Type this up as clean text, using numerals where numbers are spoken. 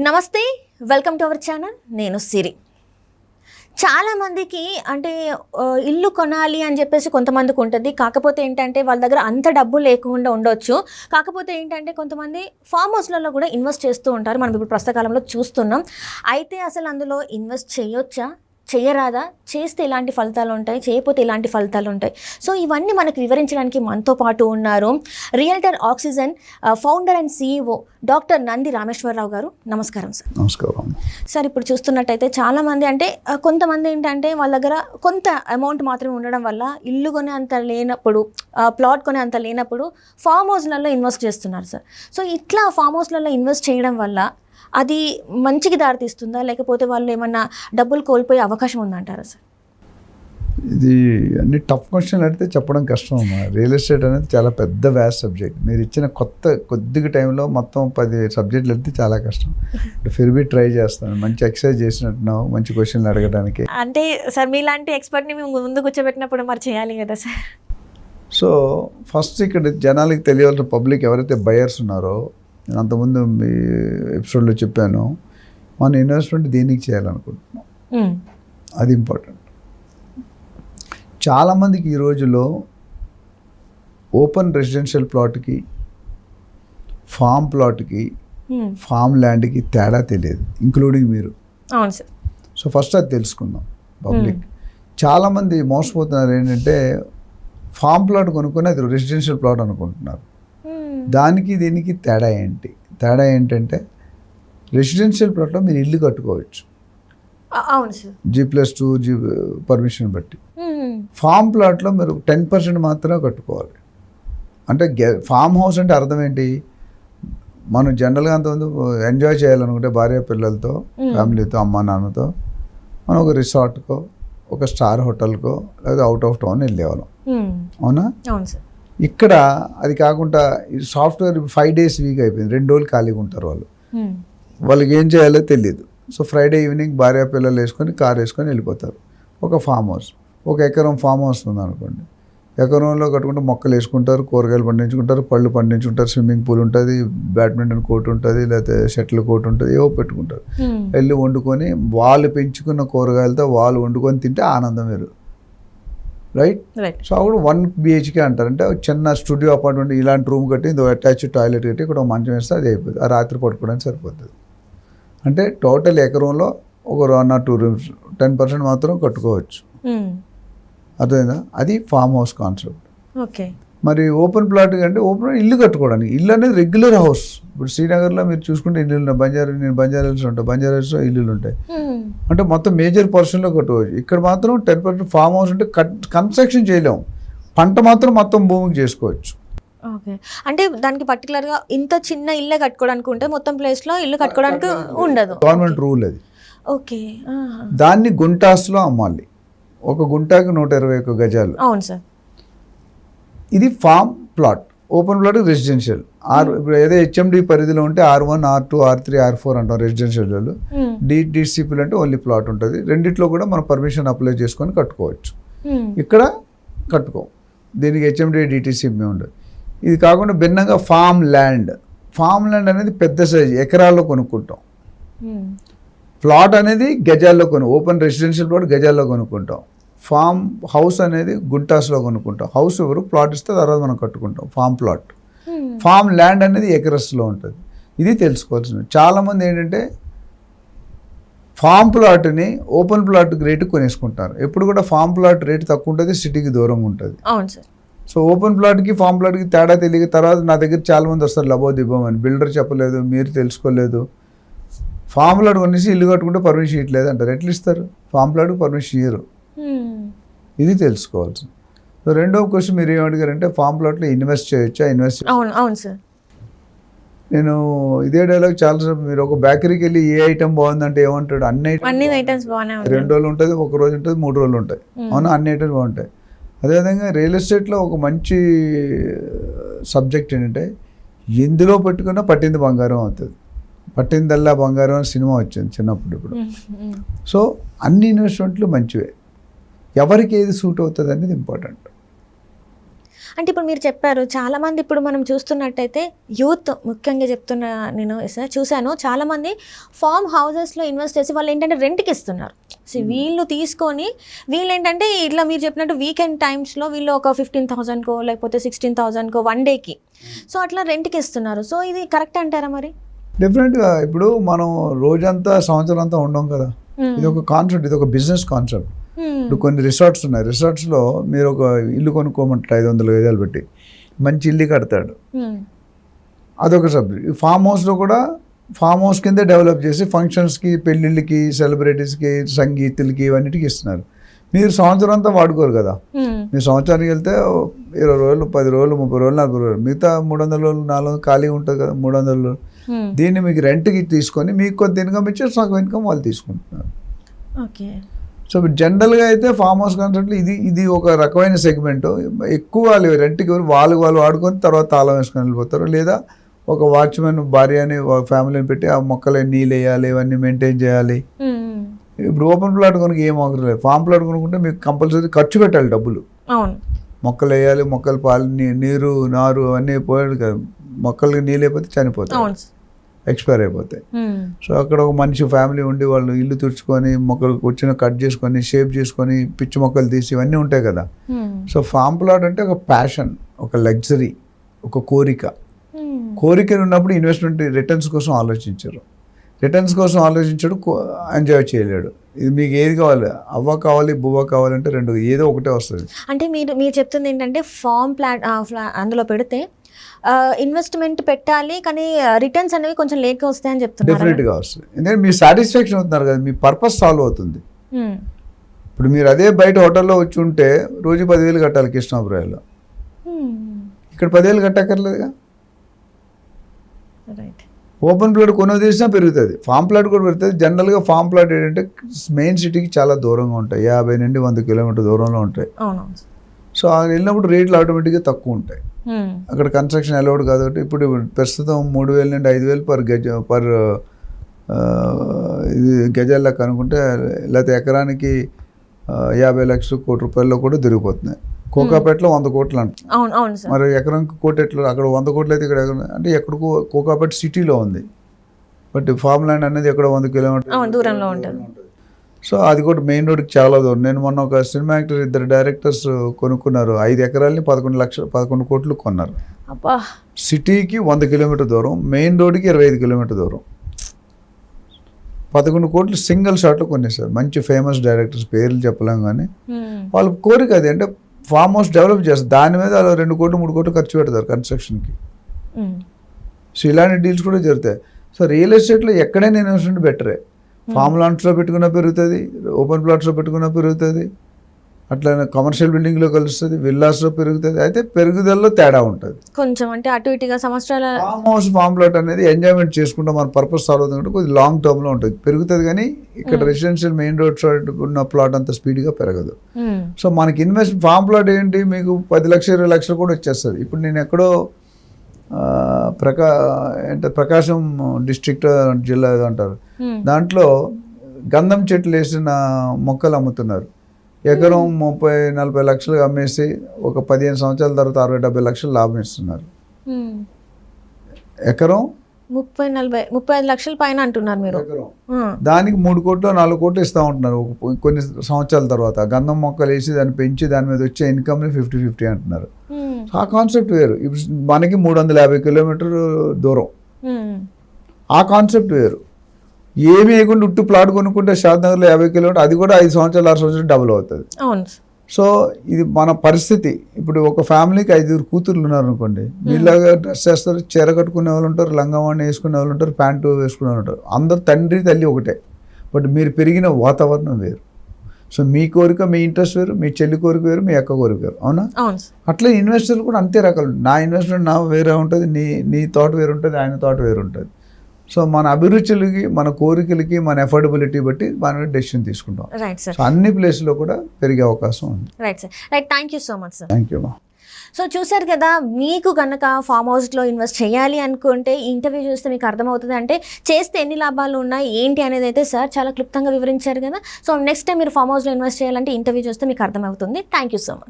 నమస్తే, welcome to our channel. నేను సిరి. చాలామందికి అంటే ఇల్లు కొనాలి అని చెప్పేసి కొంతమందికి ఉంటుంది. కాకపోతే ఏంటంటే వాళ్ళ దగ్గర అంత డబ్బు లేకుండా ఉండొచ్చు. కాకపోతే ఏంటంటే కొంతమంది ఫామ్ హౌస్లలో కూడా ఇన్వెస్ట్ చేస్తూ ఉంటారు. మనం ఇప్పుడు ప్రస్తుత కాలంలో చూస్తున్నాం. అయితే అసలు అందులో ఇన్వెస్ట్ చేయొచ్చా, చేయరాదా, చేస్తే ఎలాంటి ఫలితాలు ఉంటాయి, చేయకపోతే ఎలాంటి ఫలితాలు ఉంటాయి? సో ఇవన్నీ మనకు వివరించడానికి మనతో పాటు ఉన్నారు realtor oxygen founder and CEO doctor Nandi Rameshwar Rao గారు. నమస్కారం సార్. నమస్కారం సార్. ఇప్పుడు చూస్తున్నట్టయితే చాలామంది అంటే కొంతమంది ఏంటంటే వాళ్ళ దగ్గర కొంత అమౌంట్ మాత్రమే ఉండడం వల్ల ఇల్లు కొనే అంత లేనప్పుడు, ప్లాట్ కొనే అంత లేనప్పుడు ఫామ్ హౌస్లలో ఇన్వెస్ట్ చేస్తున్నారు సార్. సో ఇట్లా ఫామ్ హౌస్లలో ఇన్వెస్ట్ చేయడం వల్ల అది మంచికి దారితీస్తుందా, లేకపోతే వాళ్ళు ఏమన్నా డబ్బులు కోల్పోయే అవకాశం ఉందంటారా సార్? ఇది అన్ని టఫ్ క్వశ్చన్లు అడిగితే చెప్పడం కష్టం అమ్మా. రియల్ ఎస్టేట్ అనేది చాలా పెద్ద వ్యాస్ట్ సబ్జెక్ట్. మీరు ఇచ్చిన కొద్దిగా టైంలో మొత్తం 10 సబ్జెక్టులు అడిగితే చాలా కష్టం. ఫిర్బీ ట్రై చేస్తాను, మంచి ఎక్సర్సైజ్ చేసినట్టున్నావు మంచి క్వశ్చన్లు అడగడానికి. అంటే సార్ మీలాంటి ఎక్స్పర్ట్ని మేము ముందు కూర్చోబెట్టినప్పుడు మరి చేయాలి కదా సార్. సో ఫస్ట్ ఇక్కడ జనాలకి తెలియాల్సిన పబ్లిక్ ఎవరైతే బయర్స్ ఉన్నారో, నేను అంతకుముందు మీ ఎపిసోడ్లో చెప్పాను, మన ఇన్వెస్ట్మెంట్ దేనికి చేయాలనుకుంటున్నాం, అది ఇంపార్టెంట్. చాలామందికి ఈ రోజులో ఓపెన్ రెసిడెన్షియల్ ప్లాట్కి, ఫామ్ ప్లాట్కి, ఫామ్ ల్యాండ్కి తేడా తెలియదు, ఇంక్లూడింగ్ మీరు. అవును సార్. సో ఫస్ట్ అది తెలుసుకుందాం. పబ్లిక్ చాలామంది మోసపోతున్నారు. ఏంటంటే ఫామ్ ప్లాట్ కొనుక్కొని అది రెసిడెన్షియల్ ప్లాట్ అనుకుంటున్నారు. దానికి దీనికి తేడా ఏంటి? తేడా ఏంటంటే రెసిడెన్షియల్ ప్లాట్లో మీరు ఇల్లు కట్టుకోవచ్చు. అవును సార్. G+2 పర్మిషన్ బట్టి. ఫామ్ ప్లాట్లో మీరు 10% మాత్రమే కట్టుకోవాలి. అంటే ఫామ్ హౌస్ అంటే అర్థం ఏంటి? మనం జనరల్గా అంతకుముందు ఎంజాయ్ చేయాలనుకుంటే భార్య పిల్లలతో, ఫ్యామిలీతో, అమ్మ నాన్నతో మనం ఒక రిసార్ట్కో, ఒక స్టార్ హోటల్కో, లేదా అవుట్ ఆఫ్ టౌన్ వెళ్ళేవాళ్ళం. అవునా? అవును సార్. ఇక్కడ అది కాకుండా సాఫ్ట్వేర్ 5 days వీక్ అయిపోయింది. 2 రోజులు ఖాళీగా ఉంటారు వాళ్ళు. వాళ్ళకి ఏం చేయాలో తెలియదు. సో ఫ్రైడే ఈవినింగ్ భార్య పిల్లలు వేసుకొని కార్ వేసుకొని వెళ్ళిపోతారు. ఒక ఫామ్ హౌస్, 1 ఎకరం ఫామ్ హౌస్ ఉందనుకోండి. ఎకరంలో కట్టుకుంటే మొక్కలు వేసుకుంటారు, కూరగాయలు పండించుకుంటారు, పళ్ళు పండించుకుంటారు, స్విమ్మింగ్ పూల్ ఉంటుంది, బ్యాడ్మింటన్ కోర్ట్ ఉంటుంది, లేకపోతే షటిల్ కోర్ట్ ఉంటుంది, ఏవో పెట్టుకుంటారు. వెళ్ళి వండుకొని వాళ్ళు పెంచుకున్న కూరగాయలతో వాళ్ళు వండుకొని తింటే ఆనందం వేరు. రైట్? సో అప్పుడు 1 BHK అంటారు. అంటే చిన్న స్టూడియో అపార్ట్మెంట్ ఇలాంటి రూమ్ కట్టి, అటాచ్ టాయిలెట్ కట్టి ఇక్కడ మంచం వేస్తే అది అయిపోతుంది. ఆ రాత్రి పడుకోవడానికి సరిపోతుంది. అంటే టోటల్ ఎకరంలో ఒక 1 or 2 rooms 10% మాత్రం కట్టుకోవచ్చు. అర్థమైందా? అది ఫామ్ హౌస్ కాన్సెప్ట్. ఓకే. మరి ఓపెన్ ప్లాట్ అంటే ఓపెన్ ఇల్లు కట్టుకోవడానికి. ఇల్లు అనేది రెగ్యులర్ హౌస్. ఇప్పుడు శ్రీనగర్లో మీరు చూసుకుంటే ఇల్లు ఉన్నాయి. నేను బంజారాహిల్స్ ఉంటాయి, బంజారాహిల్స్లో ఇల్లులు ఉంటాయి. అంటే మొత్తం మేజర్ పోర్షన్లో కట్టుకోవచ్చు. ఇక్కడ మాత్రం 10% ఫామ్ హౌస్ అంటే కన్స్ట్రక్షన్ చేయలేము, పంట మాత్రం మొత్తం భూమికి చేసుకోవచ్చు. ఓకే. అంటే దానికి పర్టికులర్గా ఇంత చిన్న ఇల్లే కట్టుకోవడానికి ఉంటే మొత్తం ప్లేస్లో ఇల్లు కట్టుకోవడానికి ఉండదు. గవర్నమెంట్ రూల్ అది. ఓకే. దాన్ని గుంటాస్లో అమ్మాలి. ఒక గుంటాకి 121 గజాలు. అవును సార్. ఇది form plot. Open plot residential. ఇప్పుడు ఏదో HMD పరిధిలో ఉంటే R1, R2, R3, R4 అంటాం రెసిడెన్షియల్. DCPలు అంటే ఓన్లీ ప్లాట్ ఉంటుంది. రెండిట్లో కూడా మనం పర్మిషన్ అప్లై చేసుకొని కట్టుకోవచ్చు. ఇక్కడ కట్టుకో, దీనికి HMD DTCP ఉండదు. ఇది కాకుండా భిన్నంగా ఫామ్ ల్యాండ్. ఫామ్ ల్యాండ్ అనేది పెద్ద సైజు, ఎకరాల్లో కొనుక్కుంటాం. ప్లాట్ అనేది గజాల్లో ఓపెన్ రెసిడెన్షియల్ ప్లాట్ గజాల్లో కొనుక్కుంటాం. ఫామ్ హౌస్ అనేది గుంటాస్లో కొనుక్కుంటాం. హౌస్ ఎవరు ప్లాట్ ఇస్తే తర్వాత మనం కట్టుకుంటాం ఫామ్ ప్లాట్. ఫామ్ ల్యాండ్ అనేది ఎకరస్లో ఉంటుంది. ఇది తెలుసుకోవాల్సింది. చాలామంది ఏంటంటే ఫామ్ ప్లాట్ని ఓపెన్ ప్లాట్ రేటు కొనేసుకుంటారు. ఎప్పుడు కూడా ఫామ్ ప్లాట్ రేటు తక్కువ ఉంటుంది, సిటీకి దూరంగా ఉంటుంది. అవును సార్. సో ఓపెన్ ప్లాట్కి ఫామ్ ప్లాట్కి తేడా తెలియక తర్వాత నా దగ్గర చాలామంది వస్తారు లబోదిబ్బం అని. బిల్డర్ చెప్పలేదు, మీరు తెలుసుకోలేదు. ఫామ్ ప్లాట్ కొనేసి ఇల్లు కట్టుకుంటే పర్మిషన్ ఇవ్వట్లేదు అంటారు. ఎట్లా ఇస్తారు? ఫామ్ ప్లాట్కి పర్మిషన్ ఇయ్యరు. ఇది తెలుసుకోవాల్సి. సో రెండవ క్వశ్చన్ మీరు ఏమడిగారంటే ఫామ్ ప్లాట్లో ఇన్వెస్ట్ చేయొచ్చా? అవును సార్. నేను ఇదే డైలాగ్ చాలాసార్లు, మీరు ఒక బేకరీకి వెళ్ళి ఏ ఐటమ్ బాగుందంటే ఏమంటాడు? అన్ని ఐటమ్స్ బాగున్నాయి. 2 రోజులు ఉంటుంది, 1 రోజు ఉంటుంది, 3 రోజులు ఉంటాయి. అవునా? అన్ని ఐటమ్స్ బాగుంటాయి. అదేవిధంగా రియల్ ఎస్టేట్లో ఒక మంచి సబ్జెక్ట్ ఏంటంటే ఎందులో పెట్టుకున్నా పట్టింది బంగారం అవుతుంది. పట్టిందల్లా బంగారం అని సినిమా వచ్చింది చిన్నప్పుడు. ఇప్పుడు సో అన్ని ఇన్వెస్ట్మెంట్లు మంచివే. ఎవరికి ఏది సూట్ అవుతుంది అనేది ఇంపార్టెంట్. అంటే ఇప్పుడు మీరు చెప్పారు చాలామంది ఇప్పుడు మనం చూస్తున్నట్టయితే యూత్ ముఖ్యంగా చెప్తున్నా నేను సార్ చూశాను చాలామంది ఫామ్ హౌసెస్లో ఇన్వెస్ట్ చేసి వాళ్ళు ఏంటంటే రెంట్కి ఇస్తున్నారు. సో వీళ్ళు తీసుకొని వీళ్ళు ఏంటంటే ఇట్లా మీరు చెప్పినట్టు వీకెండ్ టైమ్స్లో వీళ్ళు ఒక 15,000కో లేకపోతే 16,000కో వన్ డేకి సో అట్లా రెంట్కి ఇస్తున్నారు. సో ఇది కరెక్ట్ అంటారా మరి? డెఫినెట్గా ఇప్పుడు మనం రోజంతా సంవత్సరం అంతా ఉండం కదా, ఇది ఒక కాన్సెప్ట్, ఇది ఒక బిజినెస్ కాన్సెప్ట్. ఇప్పుడు కొన్ని రిసార్ట్స్ ఉన్నాయి, రిసార్ట్స్లో మీరు ఒక ఇల్లు కొనుక్కోమంటారు 500 గజాలు పెట్టి, మంచి ఇల్లు కడతాడు, అదొక సబ్జెక్ట్. ఫామ్ హౌస్లో కూడా ఫామ్ హౌస్ కిందే డెవలప్ చేసి ఫంక్షన్స్కి, పెళ్ళిళ్ళకి, సెలబ్రిటీస్కి, సంగీతులకి ఇవన్నిటికి ఇస్తున్నారు. మీరు సంవత్సరం అంతా వాడుకోరు కదా, మీరు సంవత్సరానికి వెళ్తే 20 రోజులు, 10 రోజులు, 30 రోజులు, 40 రోజులు, మిగతా 300 రోజులు 400 ఖాళీ ఉంటుంది కదా, 300 రోజులు. దీన్ని మీకు రెంట్కి తీసుకొని మీకు కొంత ఇన్కమ్ ఇచ్చి సగం ఇన్కమ్ వాళ్ళు తీసుకుంటున్నారు. ఓకే. సో జనరల్గా అయితే ఫామ్ హౌస్ కాన్సెప్ట్లో ఇది ఒక రకమైన సెగ్మెంట్. ఎక్కువ వాళ్ళు రెంట్కి వాళ్ళు వాడుకొని తర్వాత తాళం వేసుకొని వెళ్ళిపోతారు. లేదా ఒక వాచ్మెన్ భార్యని ఫ్యామిలీని పెట్టి ఆ మొక్కలు నీళ్ళు వేయాలి, ఇవన్నీ మెయింటైన్ చేయాలి. ఇప్పుడు ఓపెన్ ప్లాట్ కొనుక ఏం అవసరం లేదు. ఫామ్ ప్లాట్ కొనుక్కుంటే మీకు కంపల్సరీ ఖర్చు పెట్టాలి డబ్బులు. మొక్కలు వేయాలి, మొక్కలు పాలు, నీరు, నారు అవన్నీ పోయాడు కదా, మొక్కలకి నీళ్ళు అయిపోతే చనిపోతాయి, ఎక్స్పైర్ అయిపోతాయి. సో అక్కడ ఒక మనిషి ఫ్యామిలీ ఉండి వాళ్ళు ఇల్లు తుడుచుకొని మొక్కలు వచ్చిన కట్ చేసుకొని షేప్ చేసుకొని పిచ్చి మొక్కలు తీసి ఇవన్నీ ఉంటాయి కదా. సో ఫామ్ ప్లాట్ అంటే ఒక ప్యాషన్, ఒక లగ్జరీ, ఒక కోరిక ఉన్నప్పుడు ఇన్వెస్ట్మెంట్ రిటర్న్స్ కోసం ఆలోచించరు. రిటర్న్స్ కోసం ఆలోచించడు, ఎంజాయ్ చేయలేడు. ఇది మీకు ఏది కావాలి, అవ్వ కావాలి, బువ్వ కావాలంటే రెండు ఏదో ఒకటే వస్తుంది. అంటే మీరు చెప్తుంది ఏంటంటే ఫామ్ ప్లాట్ అందులో పెడితే ఇన్వెస్ట్మెంట్ పెట్టాలి కానీ రిటర్న్స్ అనేవి కొంచెం లేట్ వస్తాయని చెప్తున్నారు. డెఫినెట్గా వస్తుంది, ఎందుకంటే మీ సాటిస్ఫాక్షన్ అవుతున్నారు కదా, మీ పర్పస్ సాల్వ్ అవుతుంది. ఇప్పుడు మీరు అదే బయట హోటల్లో వచ్చి ఉంటే రోజు 10,000 కట్టాలి కృష్ణాపురాలో, ఇక్కడ 10,000 కట్టక్కర్లేదుగా. ఓపెన్ ప్లాట్ కొనుగోలు చేసినా పెరుగుతుంది, ఫామ్ ప్లాట్ కూడా పెరుగుతుంది. జనరల్గా ఫామ్ ప్లాట్ ఏంటంటే మెయిన్ సిటీకి చాలా దూరంగా ఉంటాయి, 50 నుండి 100 కిలోమీటర్ దూరంలో ఉంటాయి. సో అది వెళ్ళినప్పుడు రేట్లు ఆటోమేటిక్గా తక్కువ ఉంటాయి. అక్కడ కన్స్ట్రక్షన్ అలౌడ్ కాబట్టి ఇప్పుడు ప్రస్తుతం 3,000 నుండి 5,000 పర్ ఇది గజాలకు అనుకుంటే, లేకపోతే ఎకరానికి 50 లక్షలు, ₹1,00,00,000 కూడా దొరికిపోతున్నాయి. కోకాపేటలో 100 కోట్లు అంట, మరి ఎకరానికి కోటి ఎట్లు, అక్కడ 100 కోట్లు అయితే ఇక్కడ అంటే ఎక్కడికో కోకాపేట సిటీలో ఉంది, బట్ ఫామ్ ల్యాండ్ అనేది ఎక్కడ 100 కిలోమీటర్ దూరంలో ఉంటుంది. సో అది కూడా మెయిన్ రోడ్కి చాలా దూరం. నేను మొన్న ఒక సినిమా యాక్టర్ 2 డైరెక్టర్స్ కొనుక్కున్నారు, 5 ఎకరాలని 11 కోట్లు కొన్నారు. సిటీకి 100 కిలోమీటర్ దూరం, మెయిన్ రోడ్కి 25 కిలోమీటర్ దూరం, 11 కోట్లు సింగిల్ షాట్లో కొనేసారు. మంచి ఫేమస్ డైరెక్టర్స్, పేర్లు చెప్పలేం కానీ వాళ్ళ కోరిక అది. అంటే ఫామ్ హౌస్ డెవలప్ చేస్తారు, దాని మీద అలా 2 కోట్లు 3 కోట్లు ఖర్చు పెడతారు కన్స్ట్రక్షన్కి. సో ఇలాంటి డీల్స్ కూడా జరుగుతాయి. సో రియల్ ఎస్టేట్లో ఎక్కడైనా ఇన్వెస్ట్మెంట్ బెటరే. ఫామ్ లాంట్స్లో పెట్టుకున్నా పెరుగుతుంది, ఓపెన్ ప్లాట్స్లో పెట్టుకున్నా పెరుగుతుంది, అట్లా కమర్షియల్ బిల్డింగ్లో కలుస్తుంది, విల్లాస్లో పెరుగుతుంది. అయితే పెరుగుదలలో తేడా ఉంటుంది కొంచెం, అంటే అటు ఇటుగా సంవత్సరాల. ఫామ్ హౌస్, ఫామ్ ప్లాట్ అనేది ఎంజాయ్మెంట్ చేసుకుంటాం, మన పర్పస్ సాల్వ్ అవుతుంది, కొద్దిగా లాంగ్ టర్మ్లో ఉంటుంది, పెరుగుతుంది. కానీ ఇక్కడ రెసిడెన్షియల్ మెయిన్ రోడ్ సైడ్ ఉన్న ప్లాట్ అంత స్పీడ్గా పెరగదు. సో మనకి ఫామ్ ప్లాట్ ఏంటి, మీకు 10 లక్షలు 20 లక్షలు కూడా వచ్చేస్తుంది. ఇప్పుడు నేను ఎక్కడో ప్రకాశం డిస్ట్రిక్ట్ జిల్లా అంటారు, దాంట్లో గంధం చెట్లు వేసిన మొక్కలు అమ్ముతున్నారు. ఎకరం 30-40 లక్షలు అమ్మేసి ఒక 15 సంవత్సరాల తర్వాత 60-70 లక్షలు లాభం ఇస్తున్నారు. ఎకరం 30-35 లక్షల పైన అంటున్నారు మీరు. దానికి 3 కోట్లు 4 కోట్లు ఇస్తూ ఉంటున్నారు కొన్ని సంవత్సరాల తర్వాత. గంధం మొక్కలు వేసి దాన్ని పెంచి దాని మీద వచ్చే ఇన్కమ్ని 50-50 అంటున్నారు. ఆ కాన్సెప్ట్ వేరు. ఇప్పుడు మనకి 350 కిలోమీటర్ దూరం, ఆ కాన్సెప్ట్ వేరు. ఏమి వేయకుండా ఉట్టు ప్లాట్ కొనుక్కుంటే షాద్నగర్లో 50 కిలోమీటర్, అది కూడా 5 సంవత్సరాలు 6 సంవత్సరాలు డబుల్ అవుతుంది. సో ఇది మన పరిస్థితి. ఇప్పుడు ఒక ఫ్యామిలీకి 5 కూతుర్లు ఉన్నారు అనుకోండి, మీలాగా డ్రెస్ వేస్తారు, చీర కట్టుకునే వాళ్ళు ఉంటారు, లంగావాణి వేసుకునే వాళ్ళు ఉంటారు, ప్యాంటు వేసుకునే వాళ్ళు ఉంటారు. అందరు తండ్రి తల్లి ఒకటే, బట్ మీరు పెరిగిన వాతావరణం వేరు. సో మీ కోరిక, మీ ఇంట్రెస్ట్ వేరు, మీ చెల్లి కోరిక వేరు, మీ అక్క కోరిక వేరు, అవునా? అట్లా ఇన్వెస్టర్లు కూడా అంతే రకాలు. నా ఇన్వెస్ట్మెంట్ నా వేరే ఉంటుంది, నీ థాట్ వేరు ఉంటుంది, ఆయన థాట్ వేరు ఉంటుంది. సో మన అభిరుచులకి, మన కోరికలకి, మన ఎఫోర్డబిలిటీ బట్టి మనం డెసిషన్ తీసుకుంటాం. సో అన్ని ప్లేస్లో కూడా పెరిగే అవకాశం ఉంది. Right sir, right. Thank you so much sir. Thank you మా. సో చూసారు కదా, మీకు కనుక ఫామ్ హౌస్లో ఇన్వెస్ట్ చేయాలి అనుకుంటే ఈ ఇంటర్వ్యూ చూస్తే మీకు అర్థమవుతుంది. అంటే చేస్తే ఎన్ని లాభాలు ఉన్నాయి ఏంటి అనేది అయితే సార్ చాలా క్లుప్తంగా వివరించారు కదా. సో నెక్స్ట్ టైం మీరు ఫామ్ హౌస్లో ఇన్వెస్ట్ చేయాలంటే ఇంటర్వ్యూ చూస్తే మీకు అర్థమవుతుంది. Thank you so much.